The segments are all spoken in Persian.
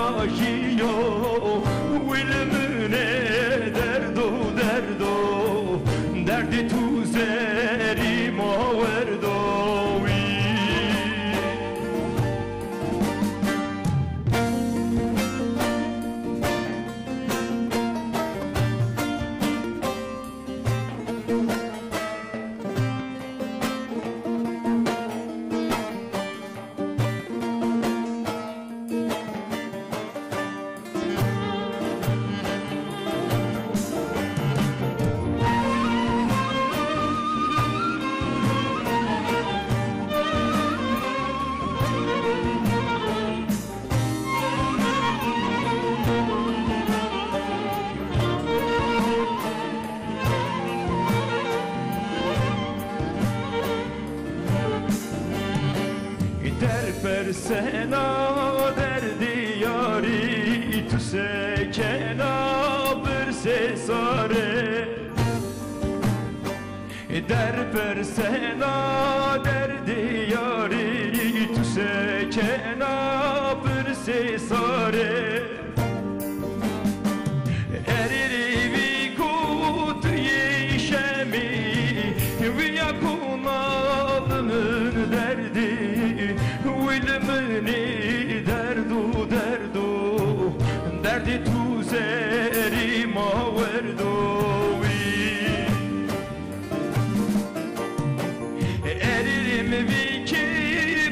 ناجیو ولمنه دردو دردو دردی تو زری ما وردوی در سنا در دیاری تو سکنا برسه ساره در پرسنا در دیاری تو سکنا برسه ساره اری وی کو توی شمی ویا کنالمن دردی ولمنی دردو دردو دردی تو زری ما وردوی eririm vi ki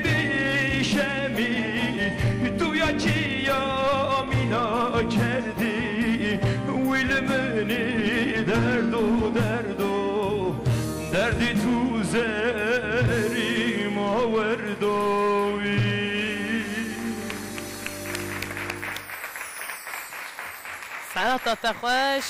bişemi duya ki yamina kerdi wilmeni derdo derdo derdi tu zeri ma verdovi. سلام تا خوش